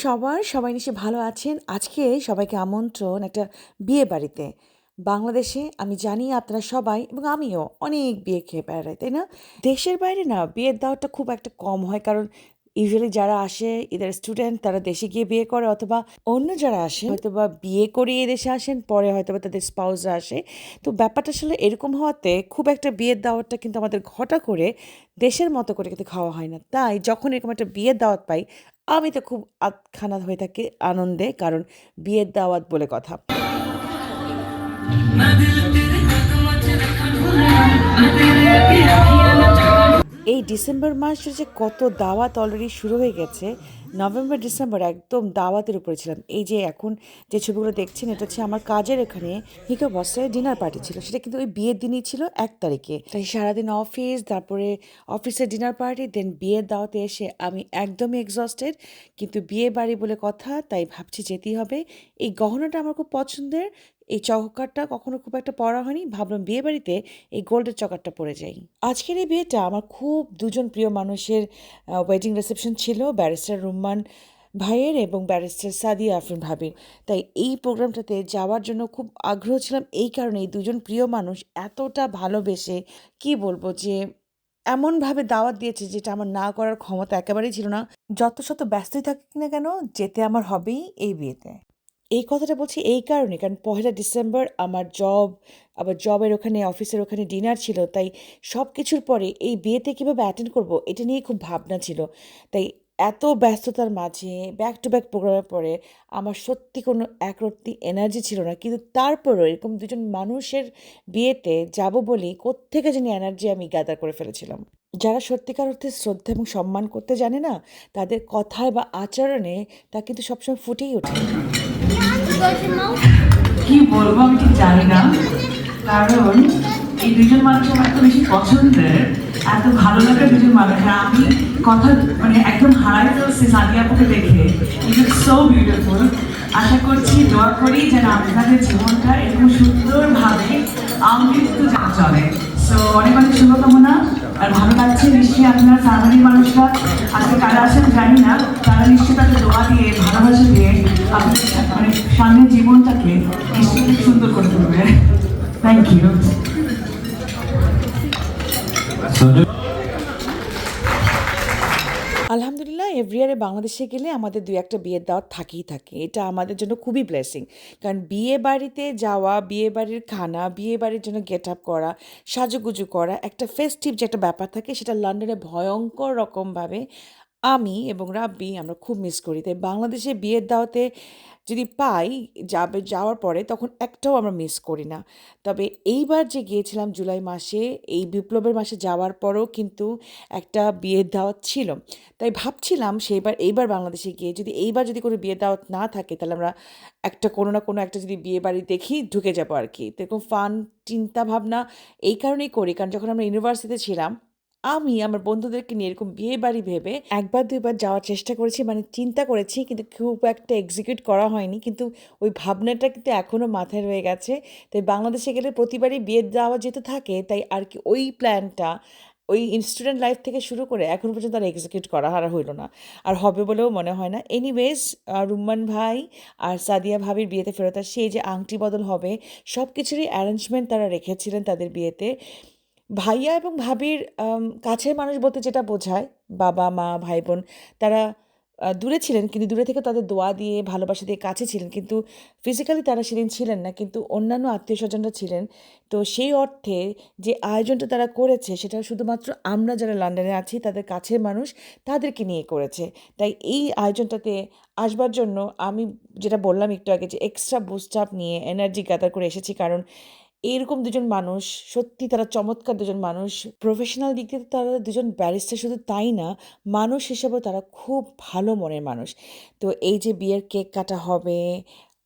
সবার? সবাই নিশ্চয়ই ভালো আছেন। আজকে সবাইকে আমন্ত্রণ একটা বিয়ে বাড়িতে। বাংলাদেশে আমি জানি আপনারা সবাই এবং আমিও অনেক বিয়ে খেয়ে বেড়াই, তাই না? দেশের বাইরে না বিয়ের দাওয়াতটা খুব একটা কম হয়। কারণ ইউজুয়ালি যারা আসে either স্টুডেন্ট তারা দেশে গিয়ে বিয়ে করে অথবা অন্য যারা আসেন হয়তোবা বিয়ে করে এদেশে আসেন, পরে হয়তোবা তাদের স্পাউসরা আসে। তো ব্যাপারটা আসলে এরকম হওয়াতে খুব একটা বিয়ের দাওয়াতটা কিন্তু আমাদের ঘটা করে দেশের মতো করে কিন্তু খাওয়া হয় না। তাই যখন এরকম একটা বিয়ের দাওয়াত পাই, আমি তো খুব আধখানা হয়ে থাকি আনন্দে। কারণ বিয়ের দাওয়াত বলে কথা। এই ডিসেম্বর মাসে যে কত দাওয়াত অলরেডি শুরু হয়ে গেছে। নভেম্বর, ডিসেম্বর একদম দাওয়াতের উপরে ছিলাম। এই যে এখন যে ছবিগুলো দেখছেন এটা হচ্ছে আমার কাজের এখানে হিকো বসে ডিনার পার্টি ছিল। সেটা কিন্তু ওই বিয়ের দিনই ছিল ১ তারিখে। তাই সারাদিন অফিস, তারপরে অফিসের ডিনার পার্টি, দেন বিয়ের দাওয়াতে এসে আমি একদমই এক্সহস্টেড। কিন্তু বিয়ে বাড়ি বলে কথা, তাই ভাবছি যেতেই হবে। এই গহনাটা আমার খুব পছন্দের। এই চৌকারটা কখনো খুব একটা পরা হয়নি। ভাবলাম বিয়েবাড়িতে এই গোল্ডের চকারটা পরে যাই। আজকের এই বিয়েটা আমার খুব দুজন প্রিয় মানুষের ওয়েডিং রিসেপশন ছিল, ব্যারিস্টার রুম্মান ভাইয়ের এবং ব্যারিস্টার সাদিয়া আফরিন ভাবির। তাই এই প্রোগ্রামটাতে যাওয়ার জন্য খুব আগ্রহ ছিলাম এই কারণে, এই দুজন প্রিয় মানুষ এতটা ভালোবেসে কি বলবো যে এমনভাবে দাওয়াত দিয়েছে যেটা আমার না করার ক্ষমতা একেবারেই ছিল না। যত শত ব্যস্তই থাকি না কেন, যেতে আমার হবেই এই বিয়েতে। এই কথাটা বলছি এই কারণে, কারণ ১লা ডিসেম্বর আমার জব, আবার জবের ওখানে অফিসের ওখানে ডিনার ছিল। তাই সব কিছুর পরে এই বিয়েতে কীভাবে অ্যাটেন্ড করব এটা নিয়ে খুব ভাবনা ছিল। তাই এত ব্যস্ততার মাঝে ব্যাক টু ব্যাক প্রোগ্রামের পরে আমার সত্যি কোনো একরত্তি এনার্জি ছিল না। কিন্তু তারপরেও এরকম দুজন মানুষের বিয়েতে যাব বলেই কোত্থেকে জানি এনার্জি আমি গ্যাদার করে ফেলেছিলাম। যারা সত্যিকার অর্থে শ্রদ্ধা এবং সম্মান করতে জানে না, তাদের কথায় বা আচরণে তা কিন্তু সবসময় ফুটেই ওঠে। কি বলবো আমি ঠিক জানি না, কারণ এই দুজন মানুষ আমার এত বেশি পছন্দের, এত ভালো লাগার দুজন মানুষ। আমি কথা মানে একদম হারাই ফেলছি সাদিয়া আপুকে দেখে। It is so beautiful. আশা করছি, দোয়া করি যেন আপনাদের জীবনটা এরকম সুন্দরভাবে আমৃত্যু যেন চলে। সো অনেক অনেক শুভকামনা। আর ভালো লাগছে নিশ্চয়ই আপনার ফ্যামিলির মানুষরা আজকে কারা আছেন জানি না, তারা নিশ্চয়ই তাদের দোয়া দিয়ে ভালোবাসা দিয়ে আপনার মানে সামনের জীবনটাকে নিশ্চয়ই সুন্দর করে তুলবে। Thank you. আলহামদুলিল্লাহ, এভরি বাংলাদেশে গেলে আমাদের ২-১টা বিয়ের দাওয়াত থাকেই থাকে। এটা আমাদের জন্য খুবই ব্লেসিং। কারণ বিয়ে বাড়িতে যাওয়া, বিয়ে বাড়ির খানা, বিয়ে বাড়ির জন্য গেট আপ করা, সাজুগুজু করা, একটা ফেস্টিভ যে একটা ব্যাপার থাকে সেটা লন্ডনে ভয়ঙ্কর রকমভাবে আমি এবং রাব্বি আমরা খুব মিস করি। তাই বাংলাদেশে বিয়ের দাওয়াতে যদি পাই, যাওয়ার পরে তখন একটাও আমরা মিস করি না। তবে এইবার যে গিয়েছিলাম জুলাই মাসে, এই বিপ্লবের মাসে যাওয়ার পরেও কিন্তু একটা বিয়ের দাওয়াত ছিল। তাই ভাবছিলাম এইবার বাংলাদেশে গিয়ে যদি কোনো বিয়ের দাওয়াত না থাকে, তাহলে আমরা একটা কোনো না কোনো একটা যদি বিয়ে বাড়ি দেখি ঢুকে যাবো আর কি। তো এরকম ফান চিন্তা ভাবনা এই কারণেই করি, কারণ যখন আমরা ইউনিভার্সিটিতে ছিলাম আমি আমার বন্ধুদেরকে নিয়ে এরকম বিয়ে বাড়ি ভেবে ১ বার ২ বার যাওয়ার চেষ্টা করেছি, মানে চিন্তা করেছি, কিন্তু খুব একটা এক্সিকিউট করা হয়নি। কিন্তু ওই ভাবনাটা কিন্তু এখনও মাথায় রয়ে গেছে। তাই বাংলাদেশে গেলে প্রতিবারই বিয়ের দাওয়াত যেহেতু থাকে, তাই আর কি ওই প্ল্যানটা ওই স্টুডেন্ট লাইফ থেকে শুরু করে এখন পর্যন্ত আর এক্সিকিউট করা হইল না। আর হবে বলেও মনে হয় না। এনিওয়েজ, রুম্মান ভাই আর সাদিয়া ভাবির বিয়েতে ফেরত আসছি। এই যে আংটি বদল হবে, সব কিছুরই অ্যারেঞ্জমেন্ট তারা রেখেছিলেন তাদের বিয়েতে। ভাইয়া এবং ভাবির কাছের মানুষ বলতে যেটা বোঝায়, বাবা, মা, ভাই-বোন, তারা দূরে ছিলেন, কিন্তু দূরে থেকে তাদের দোয়া দিয়ে, ভালোবাসা দিয়ে কাছে ছিলেন। কিন্তু ফিজিক্যালি তারা সেদিন ছিলেন না, কিন্তু অন্যান্য আত্মীয়স্বজনরা ছিলেন। তো সেই অর্থে যে আয়োজনটা তারা করেছে, সেটা শুধুমাত্র আমরা যারা লন্ডনে আছি, তাদের কাছের মানুষ, তাদেরকে নিয়ে করেছে। তাই এই আয়োজনটাতে আসবার জন্য আমি যেটা বললাম একটু আগে, যে এক্সট্রা বুস্ট আপ নিয়ে এনার্জি গ্যাদার করে এসেছি। কারণ এরকম দুজন মানুষ, সত্যি তারা চমৎকার দুজন মানুষ। প্রফেশনাল দিক থেকে তারা দুজন ব্যারিস্টার, শুধু তাই না, মানুষ হিসেবেও তারা খুব ভালো মনের মানুষ। তো এই যে বিয়ের কেক কাটা হবে,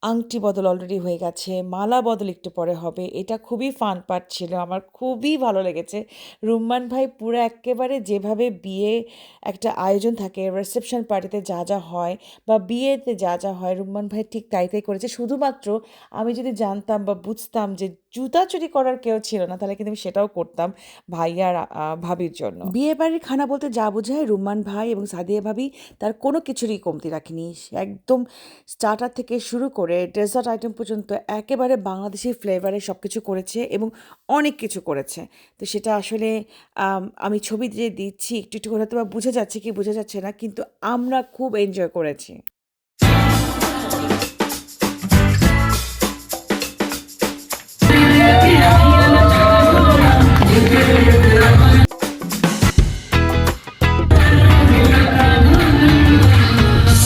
আংটি বদল অলরেডি হয়ে গেছে, মালা বদল একটু পরে হবে। এটা খুবই ফান পার্ট ছিল, আমার খুবই ভালো লেগেছে। রুম্মান ভাই পুরো এক্কেবারে যেভাবে বিয়ে একটা আয়োজন থাকে, রিসেপশন পার্টিতে যা যা হয় বা বিয়েতে যা যা হয়, রুম্মান ভাই ঠিক তাই তাই করেছে। শুধুমাত্র আমি যদি জানতাম বা বুঝতাম যে জুতা চুরি করার কেউ ছিল না, তাহলে কিন্তু আমি সেটাও করতাম ভাইয়ার ভাবির জন্য। বিয়ে বাড়ির খানা বলতে যা বোঝায়, রুম্মান ভাই এবং সাদিয়া ভাবি তার কোনো কিছুরই কমতি রাখেনি। একদম স্টার্টার থেকে শুরু করে ডেজার্ট আইটেম পর্যন্ত একেবারে বাংলাদেশি ফ্লেভারে সব কিছু করেছে এবং অনেক কিছু করেছে। তো সেটা আসলে আমি ছবি যে দিচ্ছি একটু একটু করে হয়তো বা বোঝা যাচ্ছে কি বোঝা যাচ্ছে না, কিন্তু আমরা খুব এনজয় করেছি।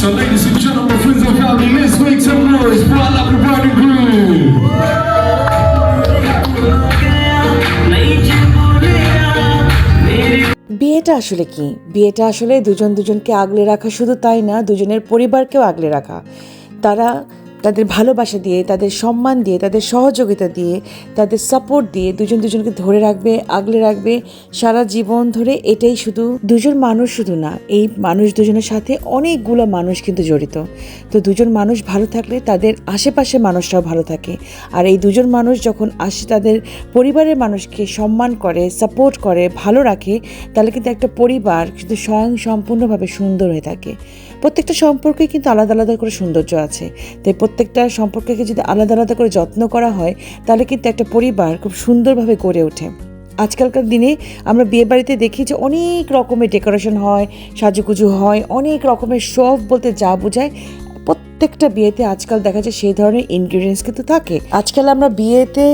So ladies and gentlemen, friends and family, let's make some noise for our lovely bride and groom. বিয়েটা আসলে কি? বিয়েটা আসলে দুজন দুজনকে আগলে রাখা, শুধু তাই না, দুজনের পরিবারকেও আগলে রাখা। তারা তাদের ভালোবাসা দিয়ে, তাদের সম্মান দিয়ে, তাদের সহযোগিতা দিয়ে, তাদের সাপোর্ট দিয়ে দুজন দুজনকে ধরে রাখবে, আগলে রাখবে সারা জীবন ধরে। এটাই শুধু দুজন মানুষ শুধু না, এই মানুষ দুজনের সাথে অনেকগুলো মানুষ কিন্তু জড়িত। তো দুজন মানুষ ভালো থাকলে তাদের আশেপাশে মানুষরাও ভালো থাকে। আর এই দুজন মানুষ যখন আসে তাদের পরিবারের মানুষকে সম্মান করে, সাপোর্ট করে, ভালো রাখে, তাহলে কিন্তু একটা পরিবার কিন্তু স্বয়ং সম্পূর্ণভাবে সুন্দর হয়ে থাকে। প্রত্যেকটা সম্পর্কে কিন্তু আলাদা আলাদা করে সৌন্দর্য আছে। তাই প্রত্যেকটা সম্পর্ককে যদি আলাদা আলাদা করে যত্ন করা হয়, তাহলে কিন্তু একটা পরিবার খুব সুন্দরভাবে গড়ে ওঠে। আজকালকার দিনে আমরা বিয়েবাড়িতে দেখি যে অনেক রকমের ডেকোরেশন হয়, সাজুগুজু হয়, অনেক রকমের শো অফ বলতে যা বোঝায় প্রত্যেকটা বিয়েতে আজকাল দেখা যায় সেই ধরনের ইনগ্রিডিয়েন্টস কিন্তু থাকে। আজকাল আমরা বিয়েতে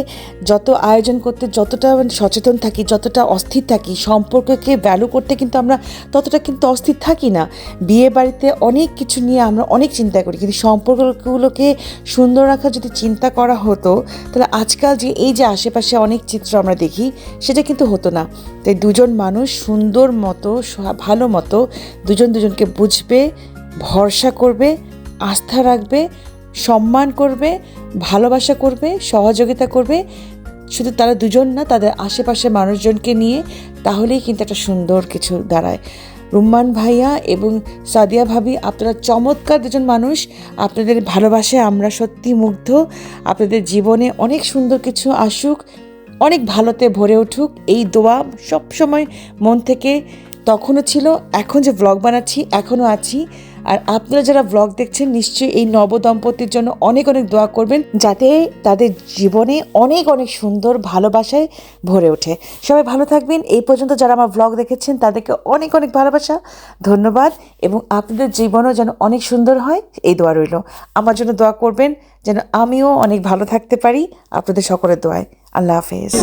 যত আয়োজন করতে যতটা সচেতন থাকি, যতটা অস্থির থাকি, সম্পর্ককে ভ্যালু করতে কিন্তু আমরা ততটা কিন্তু অস্থির থাকি না। বিয়ে বাড়িতে অনেক কিছু নিয়ে আমরা অনেক চিন্তা করি, কিন্তু সম্পর্কগুলোকে সুন্দর রাখার যদি চিন্তা করা হতো, তাহলে আজকাল যে এই যে আশেপাশে অনেক চিত্র আমরা দেখি, সেটা কিন্তু হতো না। তাই দুজন মানুষ সুন্দর মতো, ভালো মতো দুজন দুজনকে বুঝবে, ভরসা করবে, আস্থা রাখবে, সম্মান করবে, ভালোবাসা করবে, সহযোগিতা করবে, শুধু তারা দুজন না, তাদের আশেপাশে মানুষজনকে নিয়ে, তাহলেই কিন্তু একটা সুন্দর কিছু দাঁড়ায়। রুম্মান ভাইয়া এবং সাদিয়া ভাবি, আপনারা চমৎকার দুজন মানুষ। আপনাদের ভালোবাসায় আমরা সত্যি মুগ্ধ। আপনাদের জীবনে অনেক সুন্দর কিছু আসুক, অনেক ভালোতে ভরে উঠুক, এই দোয়া সবসময় মন থেকে তখনও ছিল, এখন যে ব্লগ বানাচ্ছি এখনও আছি। আর আপনারা যারা ব্লগ দেখছেন, নিশ্চয়ই এই নবদম্পতির জন্য অনেক অনেক দোয়া করবেন, যাতে তাদের জীবনে অনেক অনেক সুন্দর ভালোবাসায় ভরে ওঠে। সবাই ভালো থাকবেন। এই পর্যন্ত যারা আমার ব্লগ দেখেছেন তাদেরকে অনেক অনেক ভালোবাসা, ধন্যবাদ। এবং আপনাদের জীবনও যেন অনেক সুন্দর হয়, এই দোয়া রইল। আমার জন্য দোয়া করবেন যেন আমিও অনেক ভালো থাকতে পারি আপনাদের সকলের দোয়ায়। আল্লাহ হাফেজ।